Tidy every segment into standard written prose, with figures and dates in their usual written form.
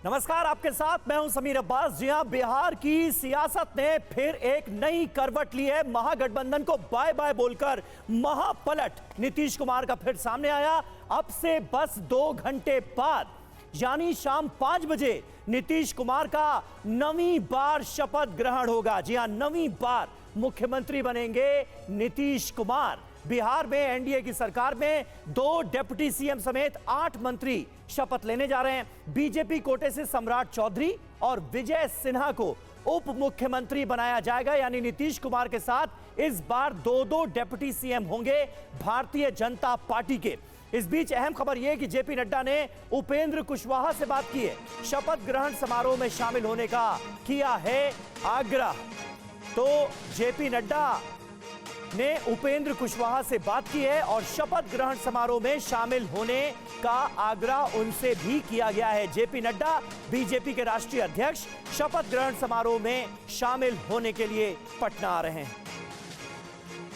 नमस्कार, आपके साथ मैं हूं समीर अब्बास। जी हां, बिहार की सियासत ने फिर एक नई करवट ली है। महागठबंधन को बाय बाय बोलकर महापलट नीतीश कुमार का फिर सामने आया। अब से बस 2 घंटे बाद यानी शाम 5 बजे नीतीश कुमार का 9वीं बार शपथ ग्रहण होगा। जी हां, 9वीं बार मुख्यमंत्री बनेंगे नीतीश कुमार। बिहार में एनडीए की सरकार में 2 डिप्टी सीएम समेत 8 मंत्री शपथ लेने जा रहे हैं। बीजेपी कोटे से सम्राट चौधरी और विजय सिन्हा को उप मुख्यमंत्री बनाया जाएगा, यानी नीतीश कुमार के साथ इस बार 2 डिप्टी सीएम होंगे भारतीय जनता पार्टी के। इस बीच अहम खबर यह कि जेपी नड्डा ने उपेंद्र कुशवाहा से बात की है। शपथ ग्रहण समारोह में शामिल होने का किया है आग्रह। तो जेपी नड्डा ने उपेंद्र कुशवाहा से बात की है और शपथ ग्रहण समारोह में शामिल होने का आग्रह उनसे भी किया गया है। जेपी नड्डा बीजेपी के राष्ट्रीय अध्यक्ष शपथ ग्रहण समारोह में शामिल होने के लिए पटना आ रहे हैं।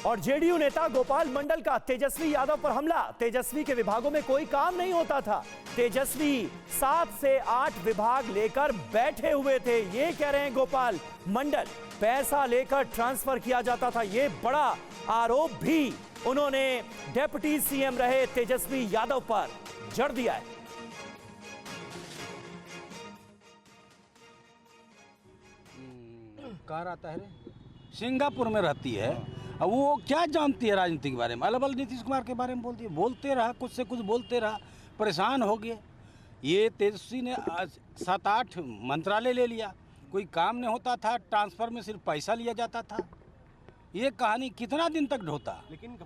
और जेडीयू नेता गोपाल मंडल का तेजस्वी यादव पर हमला। तेजस्वी के विभागों में कोई काम नहीं होता था। तेजस्वी 7 से 8 विभाग लेकर बैठे हुए थे, ये कह रहे हैं गोपाल मंडल। पैसा लेकर ट्रांसफर किया जाता था, ये बड़ा आरोप भी उन्होंने डिप्टी सीएम रहे तेजस्वी यादव पर जड़ दिया है। कहाँ रहता है रे? सिंगापुर में रहती है। अब वो क्या जानती है राजनीति के बारे में? अलग अलग नीतीश कुमार के बारे में बोलती है। बोलते रहा, कुछ से कुछ बोलते रहा, परेशान हो गए। ये तेजस्वी ने 7-8 मंत्रालय ले लिया, कोई काम नहीं होता था, ट्रांसफर में सिर्फ पैसा लिया जाता था। ये कहानी कितना दिन तक ढोता? लेकिन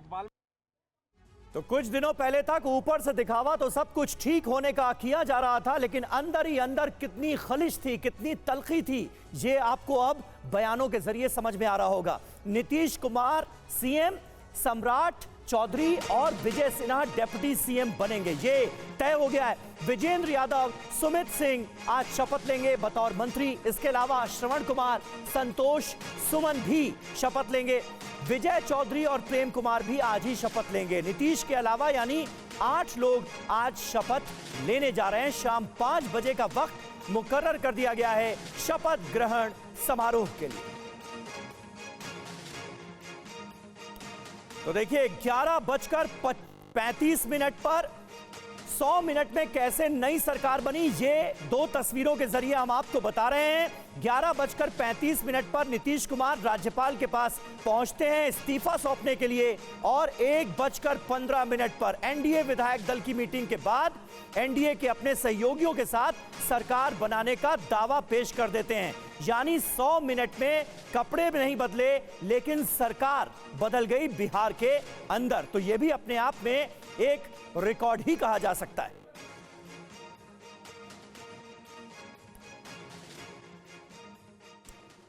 तो कुछ दिनों पहले तक ऊपर से दिखावा तो सब कुछ ठीक होने का किया जा रहा था, लेकिन अंदर ही अंदर कितनी खलिश थी, कितनी तलखी थी, ये आपको अब बयानों के जरिए समझ में आ रहा होगा। नीतीश कुमार सीएम, सम्राट चौधरी और विजय सिन्हा डिप्टी सीएम बनेंगे, ये तय हो गया है। विजेंद्र यादव, सुमित सिंह आज शपथ लेंगे बतौर मंत्री। इसके अलावा श्रवण कुमार, संतोष सुमन भी शपथ लेंगे। विजय चौधरी और प्रेम कुमार भी आज ही शपथ लेंगे। नीतीश के अलावा यानी 8 लोग आज शपथ लेने जा रहे हैं। शाम 5 बजे का वक्त मुकर्रर कर दिया गया है शपथ ग्रहण समारोह के लिए। तो देखिए, 11:35 पर 100 मिनट में कैसे नई सरकार बनी, ये 2 तस्वीरों के जरिए हम आपको बता रहे हैं। 11:35 पर नीतीश कुमार राज्यपाल के पास पहुंचते हैं इस्तीफा सौंपने के लिए और 1:15 पर एनडीए विधायक दल की मीटिंग के बाद एनडीए के अपने सहयोगियों के साथ सरकार बनाने का दावा पेश कर देते हैं। यानी 100 मिनट में कपड़े भी नहीं बदले, लेकिन सरकार बदल गई बिहार के अंदर। तो यह भी अपने आप में एक रिकॉर्ड ही कहा जा सकता है।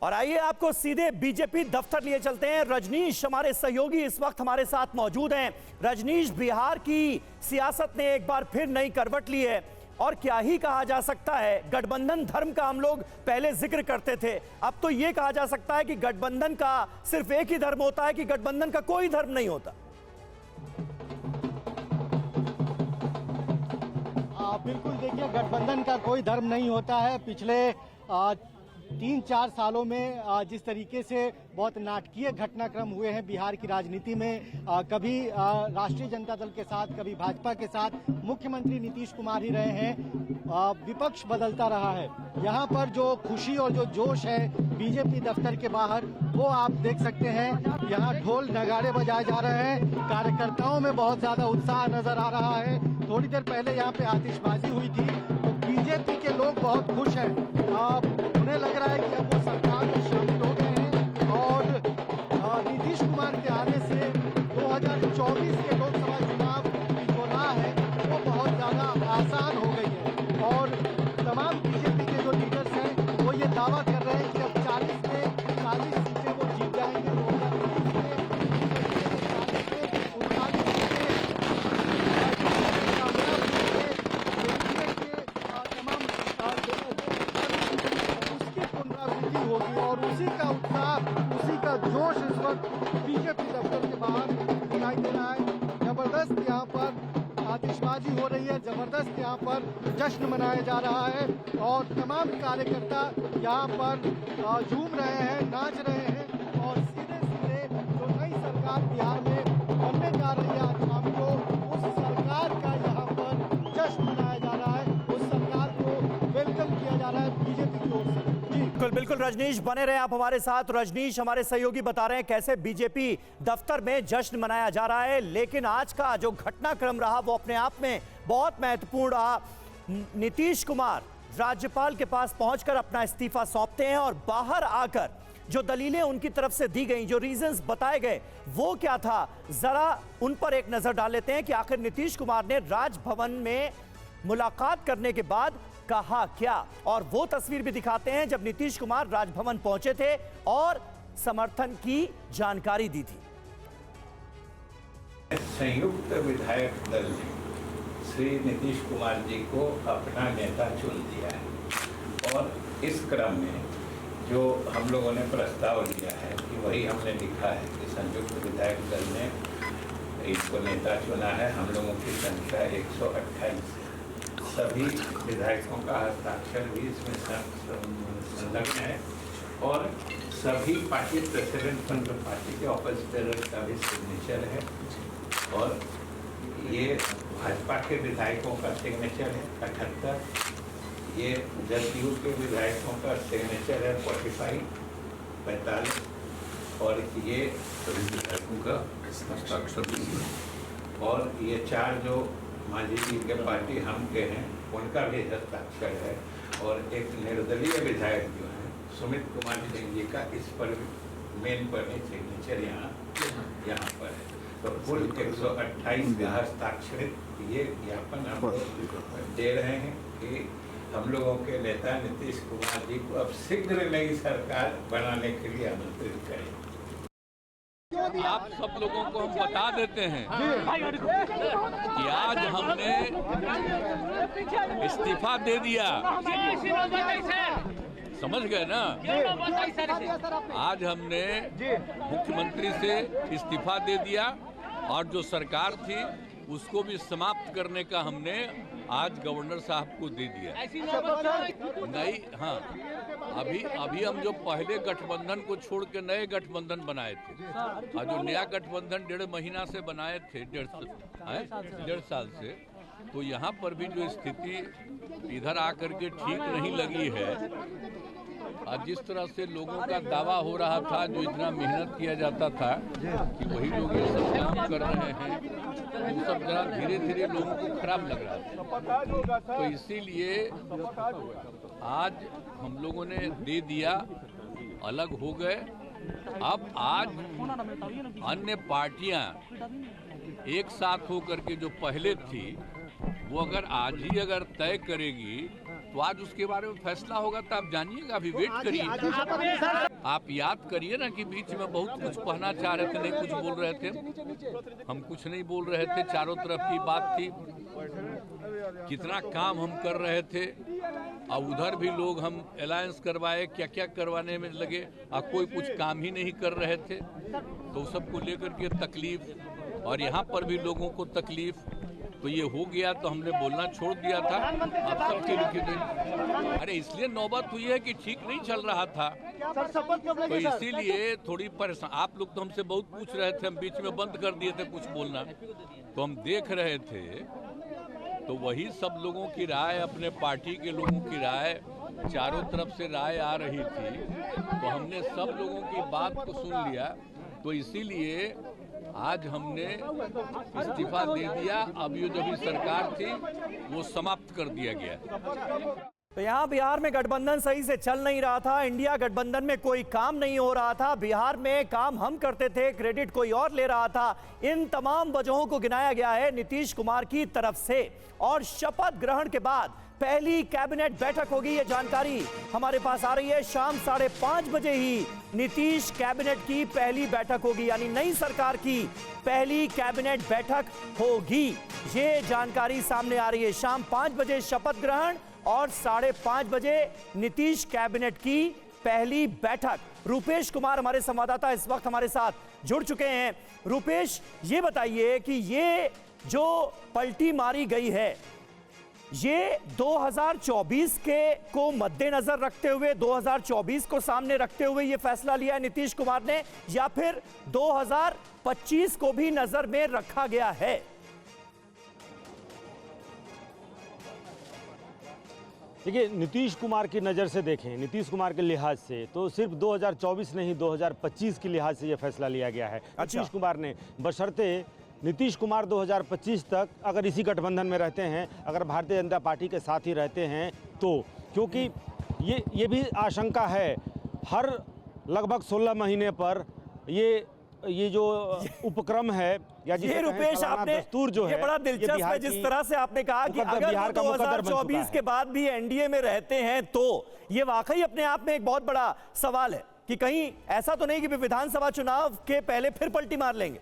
और आइए आपको सीधे बीजेपी दफ्तर लिए चलते हैं। रजनीश हमारे सहयोगी इस वक्त हमारे साथ मौजूद हैं। रजनीश, बिहार की सियासत ने एक बार फिर नई करवट ली है और क्या ही कहा जा सकता है। गठबंधन धर्म का हम लोग पहले जिक्र करते थे, अब तो यह कहा जा सकता है कि गठबंधन का सिर्फ एक ही धर्म होता है, कि गठबंधन का कोई धर्म नहीं होता। बिल्कुल, देखिए, गठबंधन का कोई धर्म नहीं होता है। पिछले 3-4 सालों में जिस तरीके से बहुत नाटकीय घटनाक्रम हुए हैं बिहार की राजनीति में, कभी राष्ट्रीय जनता दल के साथ, कभी भाजपा के साथ मुख्यमंत्री नीतीश कुमार ही रहे हैं। विपक्ष बदलता रहा है। यहाँ पर जो खुशी और जो जोश है बीजेपी दफ्तर के बाहर, वो आप देख सकते हैं। यहाँ ढोल नगाड़े बजाए जा रहे हैं, कार्यकर्ताओं में बहुत ज्यादा उत्साह नजर आ रहा है। थोड़ी देर पहले यहाँ पे आतिशबाजी हुई थी, तो बीजेपी के लोग बहुत खुश हैं। उन्हें लग रहा है कि अब वो सरकार में शामिल हो गए हैं और नीतीश कुमार के आने से 2024 के लोकसभा चुनाव की जो राह है वो बहुत ज्यादा आसान हो गई है। और तमाम बीजेपी के जो लीडर्स हैं वो ये दावा कर रहे हैं कि अब 40 में 40 सीटें वो जीत जाएंगे। 2023 में 39 होगी और उसी का उत्साह, उसी का जोश इस वक्त बीजेपी दफ्तर के बाहर दिखाई दे रहा है। जबरदस्त यहाँ पर आतिशबाजी हो रही है, जबरदस्त यहाँ पर पर जश्न मनाया जा रहा है और तमाम कार्यकर्ता यहाँ पर झूम रहे हैं, नाच रहे हैं और सीधे सीधे जो नई सरकार बिहार में बनने जा रही है आज शाम को, उस सरकार का यहाँ पर जश्न मनाया जा रहा है, उस सरकार को वेलकम किया जा रहा है बीजेपी की ओर से। बिल्कुल बिल्कुल रजनीश, बने रहे आप हमारे साथ। रजनीश, हमारे सहयोगी बता रहे हैं कैसे बीजेपी दफ्तर में जश्न मनाया जा रहा है, लेकिन आज का जो घटनाक्रम रहा वो अपने आप में बहुत महत्वपूर्ण रहा। नीतीश कुमार राज्यपाल के पास पहुंचकर अपना इस्तीफा सौंपते हैं और बाहर आकर जो दलीलें उनकी तरफ से दी गई, जो रीजंस बताए गए, वो क्या था, जरा उन पर एक नजर डाल लेते हैं कि आखिर नीतीश कुमार ने राजभवन में मुलाकात करने के बाद कहा क्या। और वो तस्वीर भी दिखाते हैं जब नीतीश कुमार राजभवन पहुंचे थे और समर्थन की जानकारी दी थी। संयुक्त विधायक दल ने श्री नीतीश कुमार जी को अपना नेता चुन दिया है और इस क्रम में जो हम लोगों ने प्रस्ताव दिया है कि वही हमने लिखा है कि संयुक्त विधायक दल ने इनको नेता चुना है। हम लोगों की संख्या 128 है। सभी विधायकों का हस्ताक्षर भी इसमें संलग्न है और सभी पार्टी प्रेसिडेंट फ्रंट पार्टी के ऑपोजिटर का भी सिग्नेचर है और ये भाजपा के विधायकों का सिग्नेचर है 78, ये जदयू के विधायकों का सिग्नेचर है 45 और ये सभी विधायकों का हस्ताक्षर और ये 4 जो मांझी जी के पार्टी हम के हैं उनका भी हस्ताक्षर है और एक निर्दलीय विधायक जो है सुमित कुमार सिंह जी का इस पर मेन पर सिग्नेचर यहाँ पर है। तो कुल 128 का हस्ताक्षरित ये ज्ञापन हम दे रहे हैं कि हम लोगों के नेता नीतीश कुमार जी को अब शीघ्र नई सरकार बनाने के लिए आमंत्रित करें। आप सब लोगों को हम बता देते हैं कि आज हमने इस्तीफा दे दिया। समझ गए ना? आज हमने मुख्यमंत्री से इस्तीफा दे दिया और जो सरकार थी उसको भी समाप्त करने का हमने आज गवर्नर साहब को दे दिया। नहीं, हाँ, अभी हम जो पहले गठबंधन को छोड़ के नए गठबंधन बनाए थे और जो नया गठबंधन 1.5 महीना से बनाए थे, 1.5 साल से, तो यहाँ पर भी जो स्थिति इधर आकर के ठीक नहीं लगी है और जिस तरह से लोगों का दावा हो रहा था, जो इतना मेहनत किया जाता था कि वही लोग ये सब काम कर रहे हैं, वो सब जरा धीरे धीरे लोगों को खराब लग रहा था। तो इसीलिए आज हम लोगों ने दे दिया, अलग हो गए। अब आज अन्य पार्टियां एक साथ होकर के जो पहले थी वो अगर आज ही अगर तय करेगी तो आज उसके बारे में फैसला होगा। तो आप जानिएगा, अभी वेट करिए। आप याद करिए ना कि बीच में बहुत कुछ कहना चाह रहे थे, नहीं कुछ बोल रहे थे, हम कुछ नहीं बोल रहे थे, चारों तरफ की बात थी, कितना काम हम कर रहे थे और उधर भी लोग हम अलायंस करवाए, क्या क्या करवाने में लगे और कोई कुछ काम ही नहीं कर रहे थे। तो सबको लेकर के तकलीफ और यहाँ पर भी लोगों को तकलीफ, तो ये हो गया तो हमने बोलना छोड़ दिया था। अब सबके लिखे अरे इसलिए नौबत हुई है कि ठीक नहीं चल रहा था, तो इसीलिए थोड़ी परेशान। आप लोग तो हमसे बहुत पूछ रहे थे, हम बीच में बंद कर दिए थे कुछ बोलना, तो हम देख रहे थे। तो वही सब लोगों की राय, अपने पार्टी के लोगों की राय, चारों तरफ से राय आ रही थी, तो हमने सब लोगों की बात को सुन लिया। तो इसीलिए आज हमने इस्तीफा दे दिया। अब ये जो भी सरकार थी वो समाप्त कर दिया गया। तो यहाँ बिहार में गठबंधन सही से चल नहीं रहा था, इंडिया गठबंधन में कोई काम नहीं हो रहा था, बिहार में काम हम करते थे, क्रेडिट कोई और ले रहा था। इन तमाम वजहों को गिनाया गया है नीतीश कुमार की तरफ से। और शपथ ग्रहण के बाद पहली कैबिनेट बैठक होगी, ये जानकारी हमारे पास आ रही है। शाम 5:30 बजे ही नीतीश कैबिनेट की पहली बैठक होगी, यानी नई सरकार की पहली कैबिनेट बैठक होगी, ये जानकारी सामने आ रही है। शाम 5 बजे शपथ ग्रहण और 5:30 बजे नीतीश कैबिनेट की पहली बैठक। रूपेश कुमार हमारे संवाददाता इस वक्त हमारे साथ जुड़ चुके हैं। रूपेश, ये बताइए कि ये जो पलटी मारी गई है, ये 2024 के को मद्देनजर रखते हुए, 2024 को सामने रखते हुए ये फैसला लिया है नीतीश कुमार ने, या फिर 2025 को भी नजर में रखा गया है? देखिए, नीतीश कुमार की नज़र से देखें, नीतीश कुमार के लिहाज से तो सिर्फ 2024 नहीं 2025 के लिहाज से यह फैसला लिया गया है। नीतीश कुमार ने बशर्ते नीतीश कुमार 2025 तक अगर इसी गठबंधन में रहते हैं, अगर भारतीय जनता पार्टी के साथ ही रहते हैं तो, क्योंकि ये भी आशंका है हर लगभग 16 महीने पर ये जो उपक्रम है या ये रुपेश आपने दस्तूर जो ये है, बड़ा दिलचस्प है जिस तरह से आपने कहा कि अगर 2024 के बाद भी एनडीए में रहते हैं तो ये वाकई अपने आप में एक बहुत बड़ा सवाल है कि कहीं ऐसा तो नहीं कि विधानसभा चुनाव के पहले फिर पलटी मार लेंगे।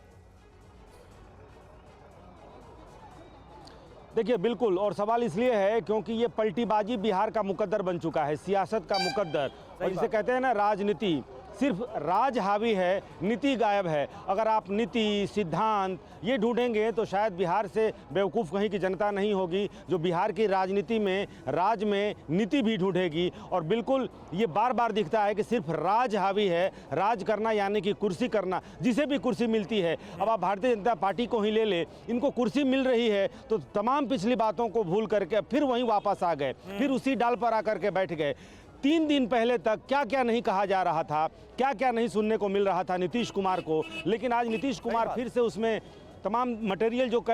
देखिए, बिल्कुल, और सवाल इसलिए है क्योंकि ये पलटीबाजी बिहार का मुकद्दर बन चुका है, सियासत का मुकद्दर। और जिसे कहते हैं ना राजनीति, सिर्फ राज हावी है, नीति गायब है। अगर आप नीति, सिद्धांत ये ढूंढेंगे तो शायद बिहार से बेवकूफ़ कहीं की जनता नहीं होगी जो बिहार की राजनीति में, राज में नीति भी ढूंढेगी। और बिल्कुल ये बार बार दिखता है कि सिर्फ राज हावी है, राज करना यानी कि कुर्सी करना, जिसे भी कुर्सी मिलती है। अब आप भारतीय जनता पार्टी को ही ले ले, इनको कुर्सी मिल रही है तो तमाम पिछली बातों को भूल करके फिर वहीं वापस आ गए, फिर उसी डाल पर आकर के बैठ गए। 3 दिन पहले तक क्या क्या नहीं कहा जा रहा था, क्या क्या नहीं सुनने को मिल रहा था नीतीश कुमार को, लेकिन आज नीतीश कुमार फिर से उसमें तमाम मटेरियल जो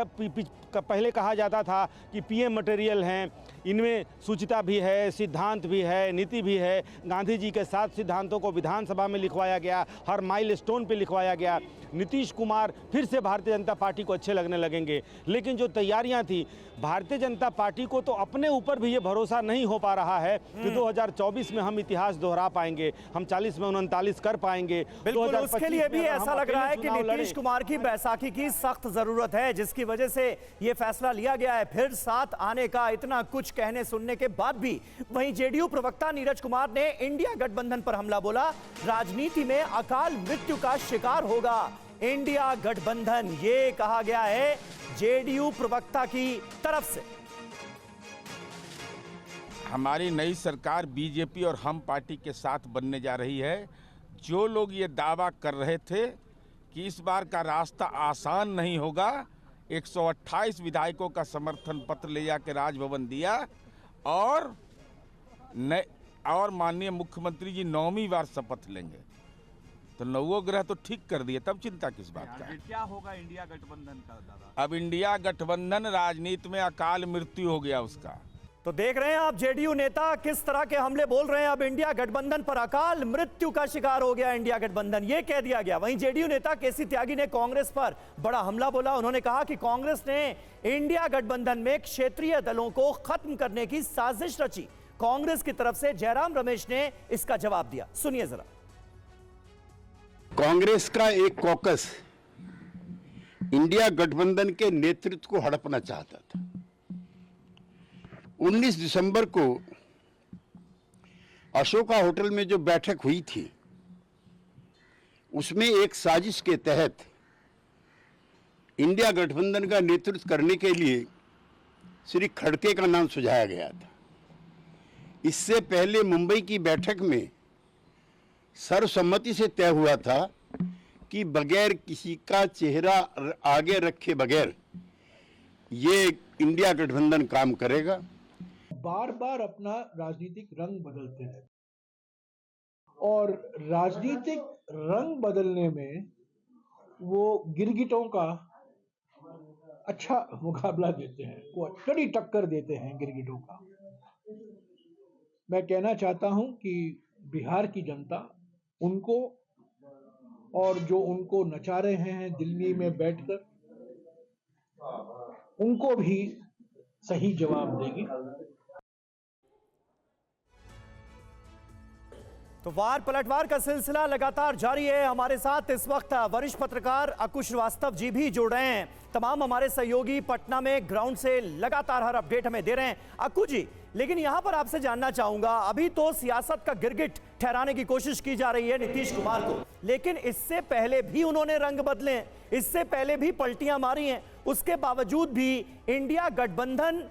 पहले कहा जाता था कि पीएम मटेरियल हैं, इनमें सूचिता भी है, सिद्धांत भी है, नीति भी है। गांधी जी के 7 सिद्धांतों को विधानसभा में लिखवाया गया, हर माइलस्टोन पे लिखवाया गया। नीतीश कुमार फिर से भारतीय जनता पार्टी को अच्छे लगने लगेंगे, लेकिन जो तैयारियां थी भारतीय जनता पार्टी को, तो अपने ऊपर भी ये भरोसा नहीं हो पा रहा है कि 2024 में हम इतिहास दोहरा पाएंगे, हम 40 में 39 कर पाएंगे। बिल्कुल, उसके लिए भी ऐसा लग रहा है कि नीतीश कुमार की बैसाखी की सख्त जरूरत है, जिसकी वजह से ये फैसला लिया गया है फिर साथ आने का। इतना कुछ कहने सुनने के बाद भी वहीं जेडीयू प्रवक्ता नीरज कुमार ने इंडिया गठबंधन पर हमला बोला। राजनीति में अकाल मृत्यु का शिकार होगा इंडिया गठबंधन, ये कहा गया है जेडीयू प्रवक्ता की तरफ से। हमारी नई सरकार बीजेपी और हम पार्टी के साथ बनने जा रही है। जो लोग ये दावा कर रहे थे कि इस बार का रास्ता आसान नहीं होगा, 128 विधायकों का समर्थन पत्र ले जाकर राजभवन दिया और माननीय मुख्यमंत्री जी 9वीं बार शपथ लेंगे, तो 9वां ग्रह तो ठीक कर दिए, तब चिंता किस बात का। क्या होगा इंडिया गठबंधन का दादा? अब इंडिया गठबंधन राजनीति में अकाल मृत्यु हो गया उसका। तो देख रहे हैं आप जेडीयू नेता किस तरह के हमले बोल रहे हैं। अब इंडिया गठबंधन पर अकाल मृत्यु का शिकार हो गया इंडिया गठबंधन, ये कह दिया गया। वहीं जेडीयू नेता केसी त्यागी ने कांग्रेस पर बड़ा हमला बोला। उन्होंने कहा कि कांग्रेस ने इंडिया गठबंधन में क्षेत्रीय दलों को खत्म करने की साजिश रची। कांग्रेस की तरफ से जयराम रमेश ने इसका जवाब दिया, सुनिए जरा। कांग्रेस का एक कॉकस इंडिया गठबंधन के नेतृत्व को हड़पना चाहता था। 19 दिसंबर को अशोका होटल में जो बैठक हुई थी, उसमें एक साजिश के तहत इंडिया गठबंधन का नेतृत्व करने के लिए श्री खड़गे का नाम सुझाया गया था। इससे पहले मुंबई की बैठक में सर्वसम्मति से तय हुआ था कि बगैर किसी का चेहरा आगे रखे बगैर ये इंडिया गठबंधन काम करेगा। बार बार अपना राजनीतिक रंग बदलते हैं और राजनीतिक रंग बदलने में वो गिरगिटों का अच्छा मुकाबला देते हैं, वो कड़ी टक्कर देते हैं गिरगिटों का। मैं कहना चाहता हूं कि बिहार की जनता उनको और जो उनको नचा रहे हैं दिल्ली में बैठकर, उनको भी सही जवाब देगी। तो वार पलटवार का सिलसिला लगातार जारी है। हमारे साथ इस वक्त वरिष्ठ पत्रकार अक्कू श्रीवास्तव जी भी जुड़ रहे हैं। तमाम हमारे सहयोगी पटना में ग्राउंड से लगातार हर अपडेट हमें दे रहे हैं। अक्कू जी, लेकिन यहां पर आपसे जानना चाहूंगा, अभी तो सियासत का गिरगिट ठहराने की कोशिश की जा रही है नीतीश कुमार को, लेकिन इससे पहले भी उन्होंने रंग बदले हैं, इससे पहले भी पलटियां मारी हैं, उसके बावजूद भी इंडिया गठबंधन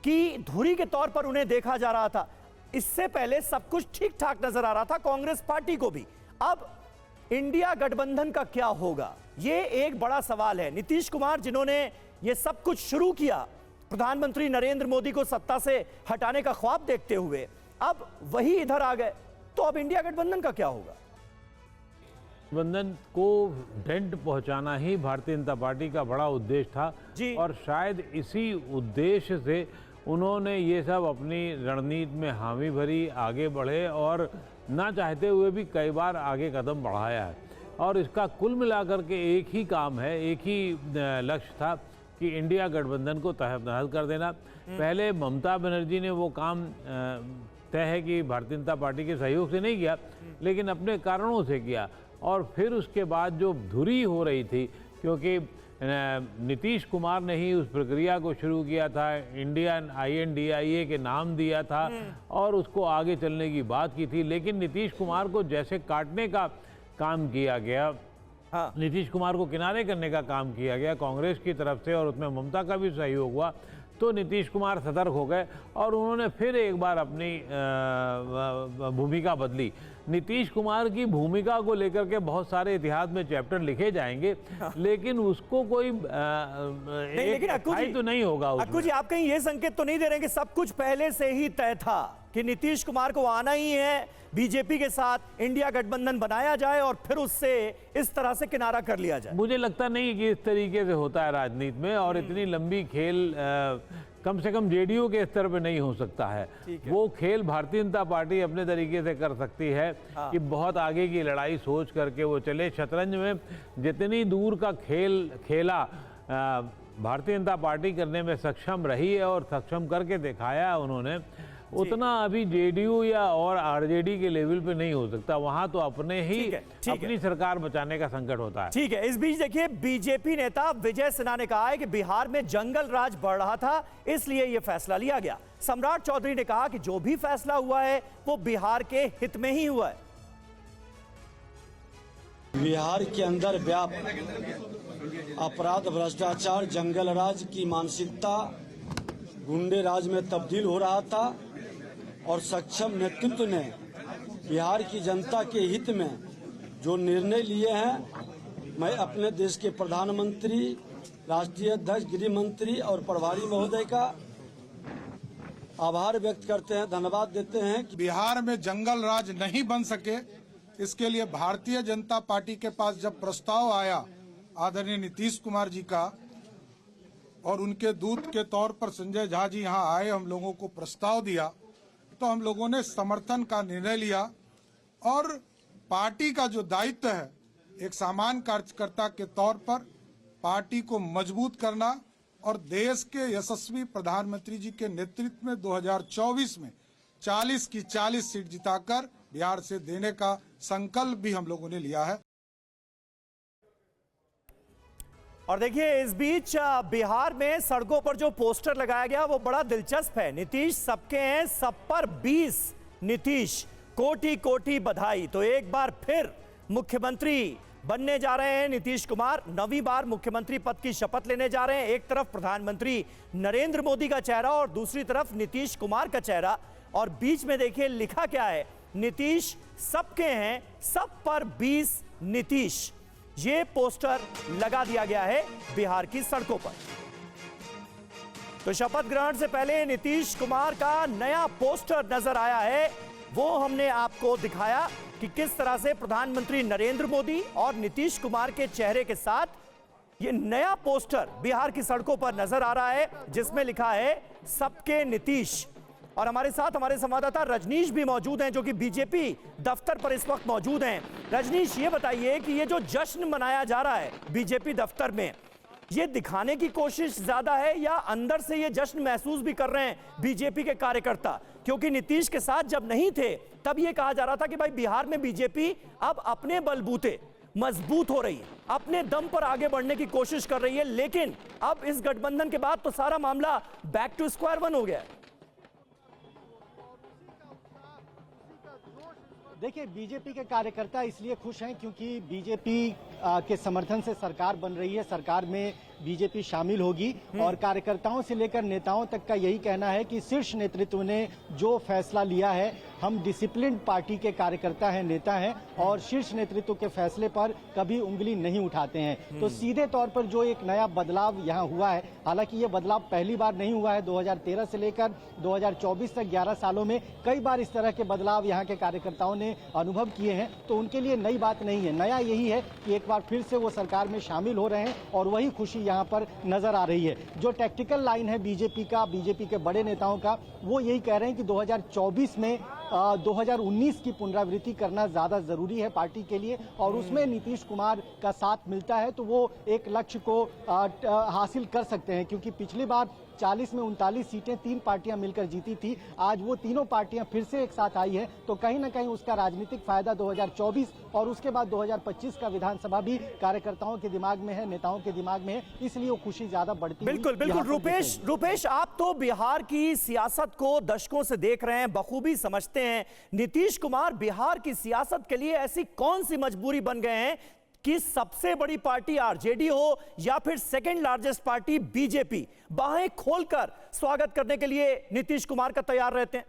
कि धुरी के तौर पर उन्हें देखा जा रहा था। इससे पहले सब कुछ ठीक ठाक नजर आ रहा था कांग्रेस पार्टी को भी। अब इंडिया गठबंधन का क्या होगा, ये एक बड़ा सवाल है। नीतीश कुमार जिन्होंने ये सब कुछ शुरू किया प्रधानमंत्री नरेंद्र मोदी को सत्ता से हटाने का ख्वाब देखते हुए, अब वही इधर आ गए, तो अब इंडिया गठबंधन का क्या होगा? गठबंधन को डेंट पहुंचाना ही भारतीय जनता पार्टी का बड़ा उद्देश्य था जी। और शायद इसी उद्देश्य से उन्होंने ये सब अपनी रणनीति में हामी भरी, आगे बढ़े और ना चाहते हुए भी कई बार आगे कदम बढ़ाया है। और इसका कुल मिलाकर के एक ही काम है, एक ही लक्ष्य था कि इंडिया गठबंधन को तहस-नहस कर देना। पहले ममता बनर्जी ने वो काम तय है कि भारतीय जनता पार्टी के सहयोग से नहीं किया, लेकिन अपने कारणों से किया। और फिर उसके बाद जो धुरी हो रही थी, क्योंकि नीतीश कुमार ने ही उस प्रक्रिया को शुरू किया था, इंडियन INDIA के नाम दिया था और उसको आगे चलने की बात की थी, लेकिन नीतीश कुमार को जैसे काटने का काम किया गया, हाँ। नीतीश कुमार को किनारे करने का काम किया गया कांग्रेस की तरफ से और उसमें ममता का भी सहयोग हुआ, तो नीतीश कुमार सतर्क हो गए और उन्होंने फिर एक बार अपनी भूमिका बदली। नीतीश कुमार की भूमिका को लेकर के बहुत सारे इतिहास में चैप्टर लिखे जाएंगे, लेकिन उसको कोई लेकिन अक्कू जी तो नहीं होगा उसमें। अक्कू जी, आप कहीं ये संकेत तो नहीं दे रहे कि सब कुछ पहले से ही तय था कि नीतीश कुमार को आना ही है, बीजेपी के साथ इंडिया गठबंधन बनाया जाए और फिर उससे इस तरह से किनारा कर लिया जाए? मुझे लगता नहीं कि इस तरीके से होता है राजनीति में, और इतनी लंबी खेल कम से कम JDU के स्तर पे नहीं हो सकता है। वो खेल भारतीय जनता पार्टी अपने तरीके से कर सकती है कि बहुत आगे की लड़ाई सोच करके वो चले। शतरंज में जितनी दूर का खेल खेला भारतीय जनता पार्टी करने में सक्षम रही है और सक्षम करके दिखाया उन्होंने, उतना अभी JDU या और RJD के लेवल पे नहीं हो सकता। वहां तो अपने ही अपनी सरकार बचाने का संकट होता है। ठीक है। इस बीच देखिए, बीजेपी नेता विजय सिन्हा ने कहा है कि बिहार में जंगल राज बढ़ रहा था, इसलिए यह फैसला लिया गया। सम्राट चौधरी ने कहा कि जो भी फैसला हुआ है वो बिहार के हित में ही हुआ है। बिहार के अंदर व्याप्त अपराध, भ्रष्टाचार, जंगल राज की मानसिकता गुंडे राज में तब्दील हो रहा था और सक्षम नेतृत्व ने बिहार की जनता के हित में जो निर्णय लिए हैं, मैं अपने देश के प्रधानमंत्री, राष्ट्रीय अध्यक्ष, गृह मंत्री और प्रभारी महोदय का आभार व्यक्त करते हैं, धन्यवाद देते हैं। बिहार में जंगल राज नहीं बन सके, इसके लिए भारतीय जनता पार्टी के पास जब प्रस्ताव आया आदरणीय नीतीश कुमार जी का और उनके दूत के तौर पर संजय झा जी यहाँ आए, हम लोगों को प्रस्ताव दिया, तो हम लोगों ने समर्थन का निर्णय लिया और पार्टी का जो दायित्व है एक सामान्य कार्यकर्ता के तौर पर पार्टी को मजबूत करना और देश के यशस्वी प्रधानमंत्री जी के नेतृत्व में 2024 में 40 की 40 सीट जिताकर बिहार से देने का संकल्प भी हम लोगों ने लिया है। और देखिए, इस बीच बिहार में सड़कों पर जो पोस्टर लगाया गया वो बड़ा दिलचस्प है। नीतीश सबके हैं, सब पर 20 नीतीश, कोटि कोटि बधाई। तो एक बार फिर मुख्यमंत्री बनने जा रहे हैं नीतीश कुमार, 9वीं बार मुख्यमंत्री पद की शपथ लेने जा रहे हैं। एक तरफ प्रधानमंत्री नरेंद्र मोदी का चेहरा और दूसरी तरफ नीतीश कुमार का चेहरा, और बीच में देखिए लिखा क्या है, नीतीश सबके हैं, सब पर 20 नीतीश। ये पोस्टर लगा दिया गया है बिहार की सड़कों पर। तो शपथ ग्रहण से पहले नीतीश कुमार का नया पोस्टर नजर आया है, वो हमने आपको दिखाया कि किस तरह से प्रधानमंत्री नरेंद्र मोदी और नीतीश कुमार के चेहरे के साथ ये नया पोस्टर बिहार की सड़कों पर नजर आ रहा है, जिसमें लिखा है सबके नीतीश। और हमारे साथ हमारे संवाददाता रजनीश भी मौजूद हैं, जो कि बीजेपी दफ्तर पर इस वक्त मौजूद हैं। रजनीश, ये बताइए कि ये जो जश्न मनाया जा रहा है बीजेपी दफ्तर में, ये दिखाने की कोशिश ज्यादा है या अंदर से ये जश्न महसूस भी कर रहे हैं बीजेपी के कार्यकर्ता? क्योंकि नीतीश के साथ जब नहीं थे तब ये कहा जा रहा था कि भाई बिहार में बीजेपी अब अपने बलबूते मजबूत हो रही है, अपने दम पर आगे बढ़ने की कोशिश कर रही है, लेकिन अब इस गठबंधन के बाद तो सारा मामला बैक टू स्क्वायर वन हो गया है। देखिए, बीजेपी के कार्यकर्ता इसलिए खुश हैं क्योंकि बीजेपी के समर्थन से सरकार बन रही है। सरकार में बीजेपी शामिल होगी और कार्यकर्ताओं से लेकर नेताओं तक का यही कहना है कि शीर्ष नेतृत्व ने जो फैसला लिया है, हम डिसिप्लिन पार्टी के कार्यकर्ता हैं, नेता हैं और शीर्ष नेतृत्व के फैसले पर कभी उंगली नहीं उठाते हैं। तो सीधे तौर पर जो एक नया बदलाव यहाँ हुआ है, हालांकि ये बदलाव पहली बार नहीं हुआ है, 2013 से लेकर 2024 तक 11 सालों में कई बार इस तरह के बदलाव यहाँ के कार्यकर्ताओं ने अनुभव किए हैं, तो उनके लिए नई बात नहीं है। नया यही है कि एक बार फिर से वो सरकार में शामिल हो रहे हैं और वही खुशी यहाँ पर नजर आ रही है। जो टैक्टिकल लाइन है बीजेपी के बड़े नेताओं का, वो यही कह रहे हैं कि 2024 में 2019 की पुनरावृत्ति करना ज्यादा जरूरी है पार्टी के लिए और उसमें नीतीश कुमार का साथ मिलता है तो वो एक लक्ष्य को हासिल कर सकते हैं, क्योंकि पिछली बार 40 में 39 सीटें 3 पार्टियां मिलकर जीती थी। आज वो तीनों पार्टियां फिर से एक साथ आई है, तो कहीं ना कहीं उसका राजनीतिक फायदा 2024 और उसके बाद 2025 का विधानसभा भी कार्यकर्ताओं के दिमाग में है, नेताओं के दिमाग में है, इसलिए वो खुशी ज्यादा बढ़ती है। बिल्कुल बिल्कुल। रूपेश, आप तो बिहार की सियासत को दशकों से देख रहे हैं, बखूबी समझते हैं। नीतीश कुमार बिहार की सियासत के लिए ऐसी कौन सी मजबूरी बन गए हैं कि सबसे बड़ी पार्टी आरजेडी हो या फिर सेकंड लार्जेस्ट पार्टी बीजेपी, बाहें खोलकर स्वागत करने के लिए नीतीश कुमार का तैयार रहते हैं?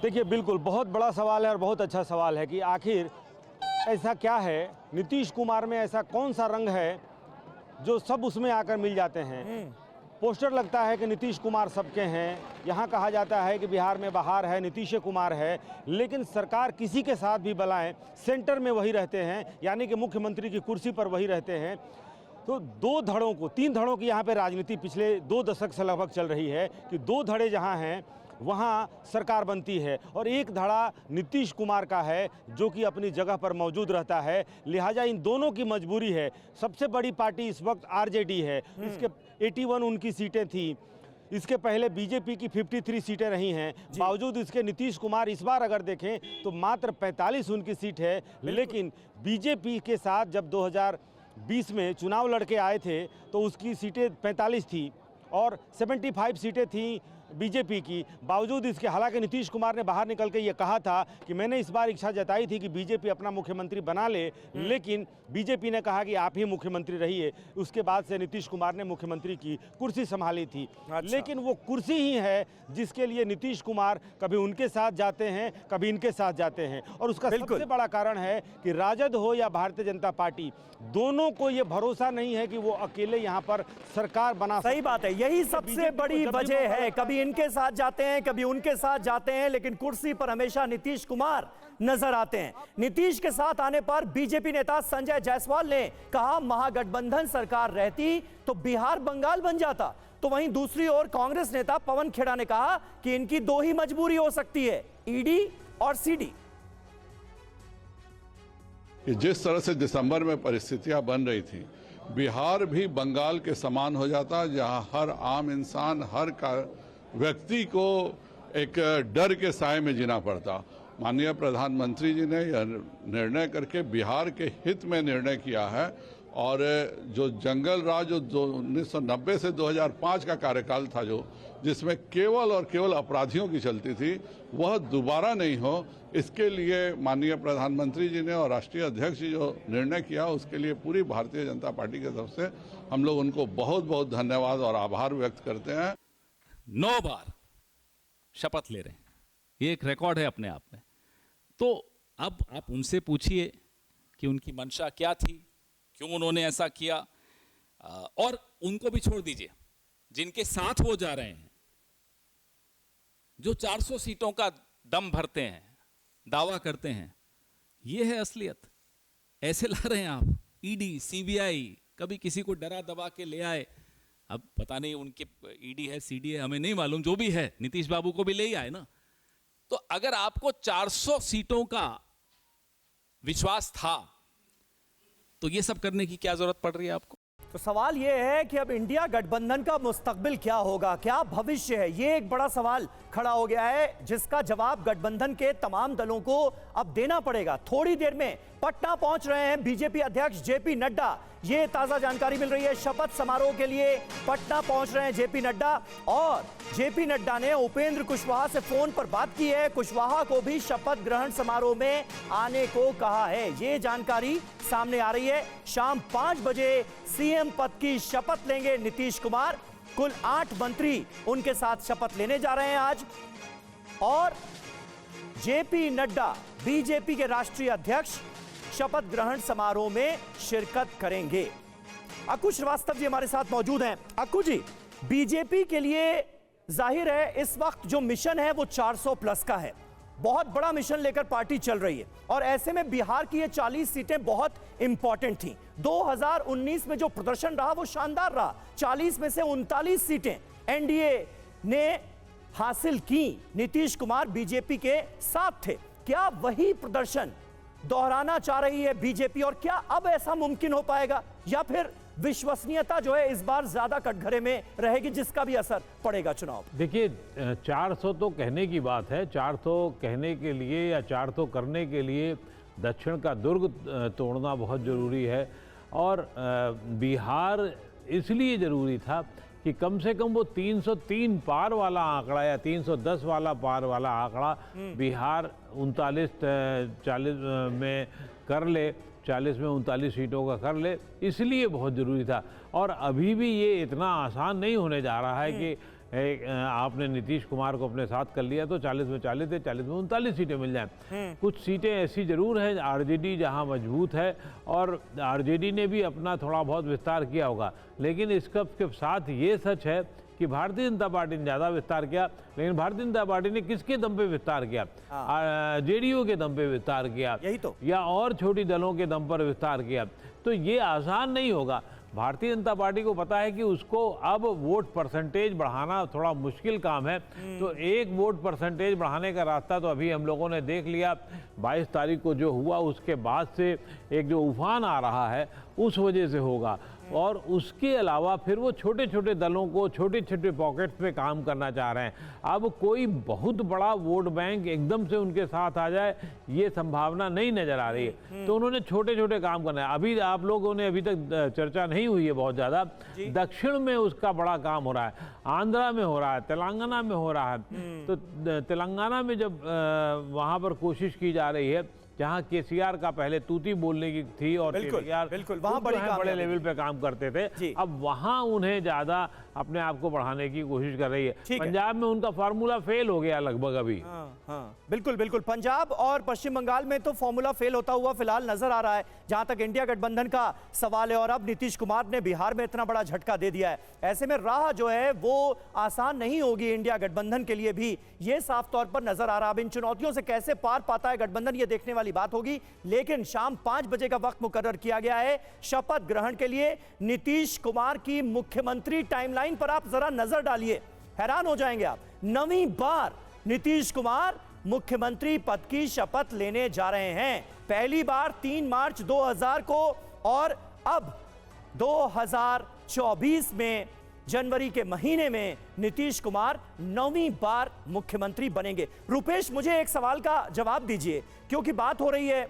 देखिए, बिल्कुल बहुत बड़ा सवाल है और बहुत अच्छा सवाल है कि आखिर ऐसा क्या है, नीतीश कुमार में ऐसा कौन सा रंग है जो सब उसमें आकर मिल जाते हैं। पोस्टर लगता है कि नीतीश कुमार सबके हैं, यहाँ कहा जाता है कि बिहार में बहार है, नीतीश कुमार है, लेकिन सरकार किसी के साथ भी बुलाएं सेंटर में वही रहते हैं, यानी कि मुख्यमंत्री की कुर्सी पर वही रहते हैं। तो 3 धड़ों की यहाँ पे राजनीति पिछले 2 दशक से लगभग चल रही है कि 2 धड़े जहाँ हैं वहाँ सरकार बनती है और एक धड़ा नीतीश कुमार का है जो कि अपनी जगह पर मौजूद रहता है। लिहाजा इन दोनों की मजबूरी है। सबसे बड़ी पार्टी इस वक्त आरजेडी है, इसके 81 उनकी सीटें थी, इसके पहले बीजेपी की 53 सीटें रही हैं। बावजूद इसके नीतीश कुमार इस बार अगर देखें तो मात्र 45 उनकी सीट है, लेकिन बीजेपी के साथ जब 2020 में चुनाव लड़के आए थे तो उसकी सीटें 45 थी और 75 सीटें थीं बीजेपी की। बावजूद इसके हालांकि नीतीश कुमार ने बाहर निकल के ये कहा था कि मैंने इस बार इच्छा जताई थी कि बीजेपी अपना मुख्यमंत्री बना ले, लेकिन बीजेपी ने कहा कि आप ही मुख्यमंत्री रहिए। उसके बाद से नीतीश कुमार ने मुख्यमंत्री की कुर्सी संभाली थी। लेकिन वो कुर्सी ही है जिसके लिए नीतीश कुमार कभी उनके साथ जाते हैं, कभी इनके साथ जाते हैं और उसका सबसे बड़ा कारण है कि राजद हो या भारतीय जनता पार्टी, दोनों को ये भरोसा नहीं है कि वो अकेले यहाँ पर सरकार बना। सही बात है, यही सबसे बड़ी वजह है। कभी इनके साथ जाते हैं, कभी उनके साथ जाते हैं, लेकिन कुर्सी पर हमेशा नीतीश कुमार नजर आते हैं। नीतीश के साथ आने पर बीजेपी नेता संजय जायसवाल ने कहा महागठबंधन सरकार रहती तो बिहार बंगाल बन जाता। तो वहीं दूसरी ओर कांग्रेस नेता पवन खेड़ा ने कहा कि इनकी 2 ही मजबूरी हो सकती है, ईडी और सीडी। जिस तरह से दिसंबर में परिस्थितियां बन रही थी, बिहार भी बंगाल के समान हो जाता, जहां हर आम इंसान, हर व्यक्ति को एक डर के साए में जीना पड़ता। माननीय प्रधानमंत्री जी ने यह निर्णय करके बिहार के हित में निर्णय किया है और जो जंगल राज जो 1990 से 2005 का कार्यकाल था, जो जिसमें केवल और केवल अपराधियों की चलती थी, वह दोबारा नहीं हो, इसके लिए माननीय प्रधानमंत्री जी ने और राष्ट्रीय अध्यक्ष जी जो निर्णय किया, उसके लिए पूरी भारतीय जनता पार्टी की तरफ से हम लोग उनको बहुत बहुत धन्यवाद और आभार व्यक्त करते हैं। 9 बार शपथ ले रहे हैं, ये एक रिकॉर्ड है अपने आप में। तो अब आप उनसे पूछिए कि उनकी मंशा क्या थी, क्यों उन्होंने ऐसा किया, और उनको भी छोड़ दीजिए जिनके साथ वो जा रहे हैं, जो 400 सीटों का दम भरते हैं, दावा करते हैं। ये है असलियत। ऐसे ला रहे हैं आप ईडी, सीबीआई, कभी किसी को डरा दबा के ले आए। अब पता नहीं उनके ईडी है, सीडी है, हमें नहीं मालूम, जो भी है नीतीश बाबू को भी ले ही आए ना। तो अगर आपको 400 सीटों का विश्वास था तो ये सब करने की क्या जरूरत पड़ रही है आपको? तो सवाल यह है कि अब इंडिया गठबंधन का मुस्तकबिल क्या होगा, क्या भविष्य है, ये एक बड़ा सवाल खड़ा हो गया है, जिसका जवाब गठबंधन के तमाम दलों को अब देना पड़ेगा। थोड़ी देर में पटना पहुंच रहे हैं बीजेपी अध्यक्ष जेपी नड्डा। ये ताजा जानकारी मिल रही है, शपथ समारोह के लिए पटना पहुंच रहे हैं जेपी नड्डा। और जेपी नड्डा ने उपेंद्र कुशवाहा से फोन पर बात की है, कुशवाहा को भी शपथ ग्रहण समारोह में आने को कहा है। ये जानकारी सामने आ रही है। शाम 5 बजे सीएम पद की शपथ लेंगे नीतीश कुमार। कुल 8 मंत्री उनके साथ शपथ लेने जा रहे हैं आज। और जेपी नड्डा बीजेपी के राष्ट्रीय अध्यक्ष शपथ ग्रहण समारोह में शिरकत करेंगे। अक्कू श्रीवास्तव जी हमारे साथ मौजूद हैं। अक्कू जी, बीजेपी के लिए जाहिर है इस वक्त जो मिशन है वो 400 प्लस का है, बहुत बड़ा मिशन लेकर पार्टी चल रही है। और ऐसे में बिहार की ये 40 सीटें बहुत इंपॉर्टेंट थी। 2019 में जो प्रदर्शन रहा वो शानदार रहा। 40 में से 39 सीटें एनडीए ने हासिल की। नीतीश कुमार बीजेपी के साथ थे। क्या वही प्रदर्शन दोहराना चाह रही है बीजेपी, और क्या अब ऐसा मुमकिन हो पाएगा, या फिर विश्वसनीयता जो है इस बार ज्यादा कटघरे में रहेगी, जिसका भी असर पड़ेगा चुनाव? देखिए, 400 तो कहने की बात है, 400 कहने के लिए या 400 करने के लिए दक्षिण का दुर्ग तोड़ना बहुत ज़रूरी है। और बिहार इसलिए ज़रूरी था कि कम से कम वो 303 पार वाला आंकड़ा या 310 वाला पार वाला आंकड़ा बिहार 39-40 में कर ले, 40 में 39 सीटों का कर ले, इसलिए बहुत ज़रूरी था। और अभी भी ये इतना आसान नहीं होने जा रहा है कि आपने नीतीश कुमार को अपने साथ कर लिया तो 40 में 40 है, 40 में 39 सीटें मिल जाएं। कुछ सीटें ऐसी जरूर हैं, आरजेडी जहां मजबूत है, और आरजेडी ने भी अपना थोड़ा बहुत विस्तार किया होगा, लेकिन इसके साथ ये सच है कि भारतीय जनता पार्टी ने ज़्यादा विस्तार किया। लेकिन भारतीय जनता पार्टी ने किसके दम पे विस्तार किया? जेडीयू के दम पे विस्तार किया, यही तो, या और छोटी दलों के दम पर विस्तार किया। तो ये आसान नहीं होगा। भारतीय जनता पार्टी को पता है कि उसको अब वोट परसेंटेज बढ़ाना थोड़ा मुश्किल काम है। तो एक वोट परसेंटेज बढ़ाने का रास्ता तो अभी हम लोगों ने देख लिया। 22 तारीख को जो हुआ उसके बाद से एक जो उफान आ रहा है उस वजह से होगा। और उसके अलावा फिर वो छोटे छोटे दलों को छोटे छोटे पॉकेट्स में काम करना चाह रहे हैं। अब कोई बहुत बड़ा वोट बैंक एकदम से उनके साथ आ जाए ये संभावना नहीं नजर आ रही है। तो उन्होंने छोटे छोटे काम करना है। अभी आप लोगों ने अभी तक चर्चा नहीं हुई है बहुत ज़्यादा, दक्षिण में उसका बड़ा काम हो रहा है, आंध्रा में हो रहा है, तेलंगाना में हो रहा है। तो तेलंगाना में जब वहाँ पर कोशिश की जा रही है जहां केसीआर का पहले तूती बोलने की थी और केसीआर वहां बड़े लेवल पे काम करते थे, अब वहां उन्हें ज्यादा अपने आप को बढ़ाने की कोशिश कर रही है। पंजाब में उनका फार्मूला फेल हो गया लगभग अभी। बिल्कुल बिल्कुल, पंजाब और पश्चिम बंगाल में तो फॉर्मूला फेल होता हुआ फिलहाल नजर आ रहा है जहां तक इंडिया गठबंधन का सवाल है। और अब नीतीश कुमार ने बिहार में इतना बड़ा झटका दे दिया है, ऐसे में राह जो है वो आसान नहीं होगी इंडिया गठबंधन के लिए भी, ये साफ तौर पर नजर आ रहा है। अब इन चुनौतियों से कैसे पार पाता है गठबंधन, ये देखने वाली बात होगी। लेकिन शाम 5 बजे का वक्त मुकर्रर किया गया है शपथ ग्रहण के लिए। नीतीश कुमार की मुख्यमंत्री टाइमलाइन पर आप जरा नजर डालिए, हैरान हो जाएंगे आप। 9वीं बार नीतीश कुमार मुख्यमंत्री पद की शपथ लेने जा रहे हैं। पहली बार 3 मार्च 2000 को, और अब 2024 में जनवरी के महीने में नीतीश कुमार 9वीं बार मुख्यमंत्री बनेंगे। रुपेश, मुझे एक सवाल का जवाब दीजिए, क्योंकि बात हो रही है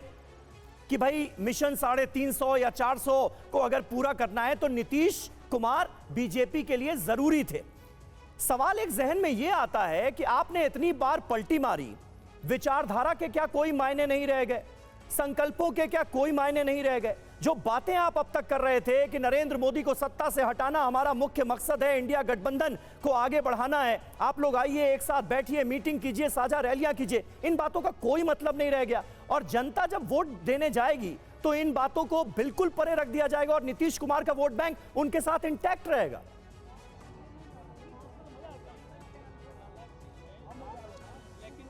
कि भाई मिशन 350 या 400 को अगर पूरा करना है तो नीतीश कुमार बीजेपी के लिए जरूरी थे। सवाल एक जहन में यह आता है कि आपने इतनी बार पलटी मारी, विचारधारा के क्या कोई मायने नहीं रह गए? संकल्पों के क्या कोई मायने नहीं रह गए? जो बातें आप अब तक कर रहे थे कि नरेंद्र मोदी को सत्ता से हटाना हमारा मुख्य मकसद है, इंडिया गठबंधन को आगे बढ़ाना है, आप लोग आइए एक साथ बैठिए, मीटिंग कीजिए, साझा रैलियां कीजिए, इन बातों का कोई मतलब नहीं रह गया। और जनता जब वोट देने जाएगी तो इन बातों को बिल्कुल परे रख दिया जाएगा और नीतीश कुमार का वोट बैंक उनके साथ इंटैक्ट रहेगा।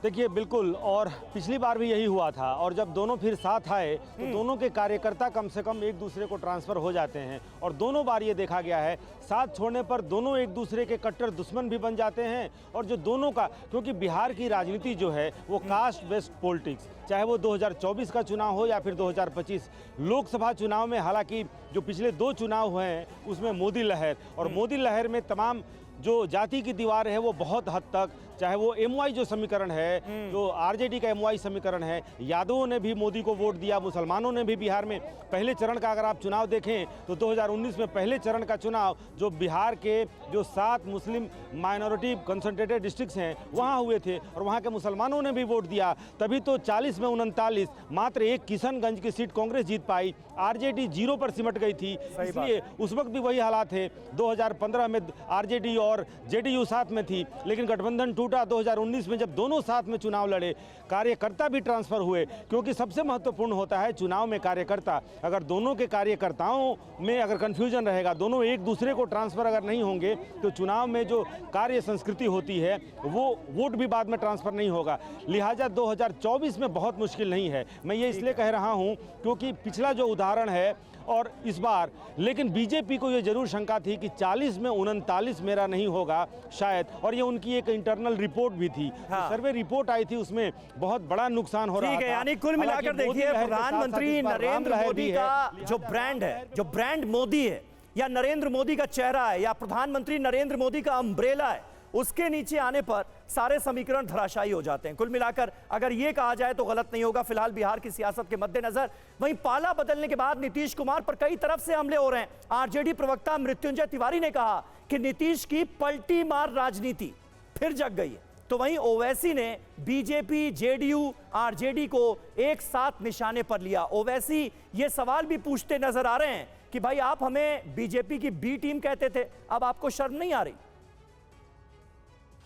देखिए बिल्कुल, और पिछली बार भी यही हुआ था, और जब दोनों फिर साथ आए तो दोनों के कार्यकर्ता कम से कम एक दूसरे को ट्रांसफ़र हो जाते हैं, और दोनों बार ये देखा गया है साथ छोड़ने पर दोनों एक दूसरे के कट्टर दुश्मन भी बन जाते हैं। और जो दोनों का, क्योंकि बिहार की राजनीति जो है वो कास्ट बेस्ड पॉलिटिक्स, चाहे वो 2024 का चुनाव हो या फिर 2025 लोकसभा चुनाव में, हालांकि जो पिछले 2 चुनाव हुए हैं उसमें मोदी लहर, और मोदी लहर में तमाम जो जाति की दीवार है वो बहुत हद तक, चाहे वो एमवाई जो समीकरण है, जो आरजेडी का एमवाई समीकरण है, यादवों ने भी मोदी को वोट दिया, मुसलमानों ने भी बिहार में पहले चरण का अगर आप चुनाव देखें तो 2019 में पहले चरण का चुनाव जो बिहार के जो 7 मुस्लिम माइनॉरिटी कंसंट्रेटेड डिस्ट्रिक्ट्स हैं वहाँ हुए थे, और वहाँ के मुसलमानों ने भी वोट दिया, तभी तो 40 में 39 मात्र एक किशनगंज की सीट कांग्रेस जीत पाई, आरजेडी 0 पर सिमट गई थी। इसलिए उस वक्त भी वही हालात थे, 2015 में आरजेडी और जेडीयू साथ में थी, लेकिन गठबंधन टूटा 2019 में जब दोनों साथ में चुनाव लड़े, कार्यकर्ता भी ट्रांसफर हुए, क्योंकि सबसे महत्वपूर्ण होता है चुनाव में कार्यकर्ता। अगर दोनों के कार्यकर्ताओं में अगर कन्फ्यूजन रहेगा, दोनों एक दूसरे को ट्रांसफर अगर नहीं होंगे, तो चुनाव में जो कार्य संस्कृति होती है वो वोट भी बाद में ट्रांसफर नहीं होगा। लिहाजा 2024 में बहुत मुश्किल नहीं है। मैं ये इसलिए कह रहा हूँ क्योंकि पिछला जो उदाहरण है और इस बार, लेकिन बीजेपी को ये जरूर शंका थी कि 40 में 39 मेरा नहीं होगा शायद, और ये उनकी एक इंटरनल रिपोर्ट भी थी, सर्वे रिपोर्ट आई थी, उसमें बहुत बड़ा नुकसान हो रहा था। यानी कुल मिलाकर देखिए, प्रधानमंत्री नरेंद्र मोदी का जो ब्रांड है, जो ब्रांड मोदी है या नरेंद्र मोदी का चेहरा है या प्रधानमंत्री नरेंद्र मोदी का अम्ब्रेला है, उसके नीचे आने पर सारे समीकरण धराशायी हो जाते हैं। कुल मिलाकर अगर यह कहा जाए तो गलत नहीं होगा। फिलहाल बिहार की सियासत के मद्देनजर वहीं पाला बदलने के बाद नीतीश कुमार पर कई तरफ से हमले हो रहे हैं। आरजेडी प्रवक्ता मृत्युंजय तिवारी ने कहा कि नीतीश की पलटी मार राजनीति फिर जग गई है, तो वहीं ओवैसी ने बीजेपी, जेडीयू, आरजेडी को एक साथ निशाने पर लिया। ओवैसी ये सवाल भी पूछते नजर आ रहे हैं कि भाई आप हमें बीजेपी की बी टीम कहते थे, अब आपको शर्म नहीं आ रही?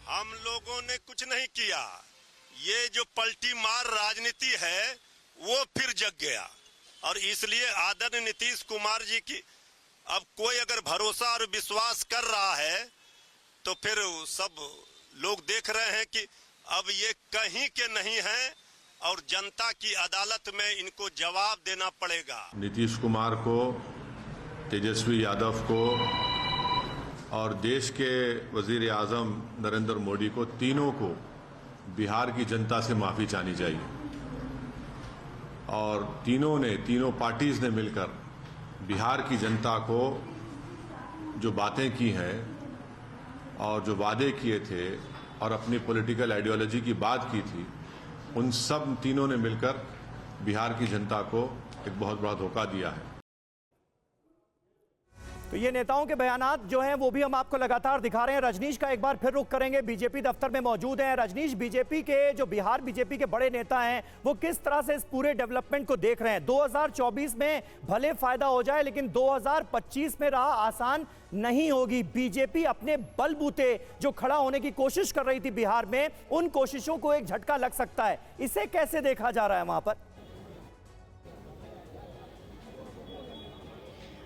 हम लोगों ने कुछ नहीं किया, ये जो पलटी मार राजनीति है वो फिर जग गया, और इसलिए आदरणीय नीतीश कुमार जी की अब कोई अगर भरोसा और विश्वास कर रहा है तो फिर सब लोग देख रहे हैं कि अब ये कहीं के नहीं हैं, और जनता की अदालत में इनको जवाब देना पड़ेगा। नीतीश कुमार को, तेजस्वी यादव को और देश के वजीर आजम नरेंद्र मोदी को, तीनों को बिहार की जनता से माफ़ी चाहनी चाहिए। और तीनों पार्टीज ने मिलकर बिहार की जनता को जो बातें की हैं और जो वादे किए थे और अपनी पॉलिटिकल आइडियोलॉजी की बात की थी, उन सब तीनों ने मिलकर बिहार की जनता को एक बहुत बड़ा धोखा दिया है। तो ये नेताओं के बयानात जो हैं वो भी हम आपको लगातार दिखा रहे हैं। रजनीश का एक बार फिर रुख करेंगे, बीजेपी दफ्तर में मौजूद हैं। रजनीश, बीजेपी के जो बिहार बीजेपी के बड़े नेता हैं वो किस तरह से इस पूरे डेवलपमेंट को देख रहे हैं? 2024 में भले फायदा हो जाए, लेकिन 2025 में राह आसान नहीं होगी। बीजेपी अपने बलबूते जो खड़ा होने की कोशिश कर रही थी बिहार में, उन कोशिशों को एक झटका लग सकता है। इसे कैसे देखा जा रहा है वहां पर?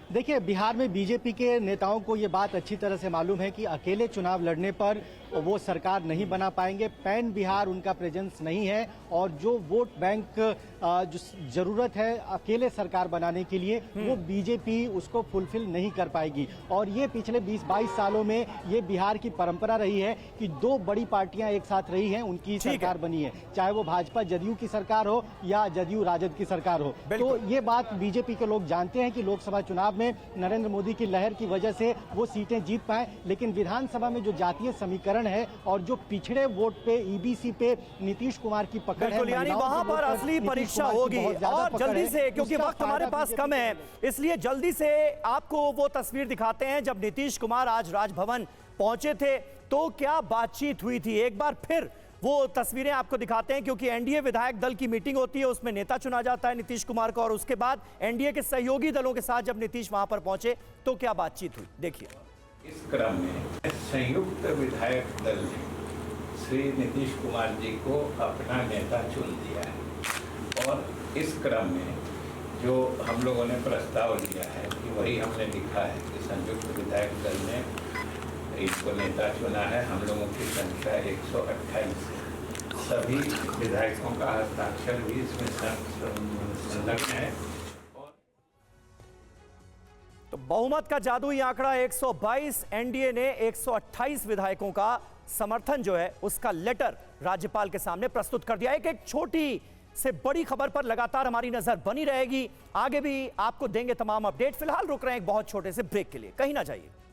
देखिए, बिहार में बीजेपी के नेताओं को ये बात अच्छी तरह से मालूम है कि अकेले चुनाव लड़ने पर वो सरकार नहीं बना पाएंगे। पैन बिहार उनका प्रेजेंस नहीं है, और जो वोट बैंक जो ज़रूरत है अकेले सरकार बनाने के लिए, वो बीजेपी उसको फुलफिल नहीं कर पाएगी। और ये पिछले 20-22 सालों में ये बिहार की परंपरा रही है कि 2 बड़ी पार्टियां एक साथ रही हैं, उनकी सरकार बनी है, चाहे वो भाजपा जदयू की सरकार हो या जदयू राजद की सरकार हो। तो ये बात बीजेपी के लोग जानते हैं कि लोकसभा चुनाव में नरेंद्र मोदी की लहर की वजह से वो सीटें जीत पाए, लेकिन विधानसभा में जो जातीय समीकरण है और जो पिछड़े वोट पे, ईबीसी पे नीतीश कुमार की पकड़ है, यानी वहां पर असली परीक्षा होगी। और जल्दी से, क्योंकि वक्त हमारे पास कम है, इसलिए जल्दी से आपको वो तस्वीर दिखाते हैं जब नीतीश कुमार आज राजभवन पहुंचे थे तो क्या बातचीत हुई थी। एक बार फिर वो तस्वीरें आपको दिखाते हैं, क्योंकि एनडीए विधायक दल की मीटिंग होती है, उसमें नेता चुना जाता है नीतीश कुमार का, और उसके बाद एनडीए के सहयोगी दलों के साथ जब नीतीश वहां पर पहुंचे तो क्या बातचीत हुई, देखिए। इस क्रम में संयुक्त विधायक दल ने श्री नीतीश कुमार जी को अपना नेता चुन दिया है, और इस क्रम में जो हम लोगों ने प्रस्ताव लिया है कि वही हमने लिखा है कि संयुक्त विधायक दल ने इनको नेता चुना है। हम लोगों की संख्या 128 है। सभी विधायकों का हस्ताक्षर भी इसमें संलग्न है। तो बहुमत का जादुई आंकड़ा 122, एनडीए ने 128 विधायकों का समर्थन जो है उसका लेटर राज्यपाल के सामने प्रस्तुत कर दिया। एक छोटी से बड़ी खबर पर लगातार हमारी नजर बनी रहेगी, आगे भी आपको देंगे तमाम अपडेट। फिलहाल रुक रहे हैं एक बहुत छोटे से ब्रेक के लिए, कहीं ना जाइए।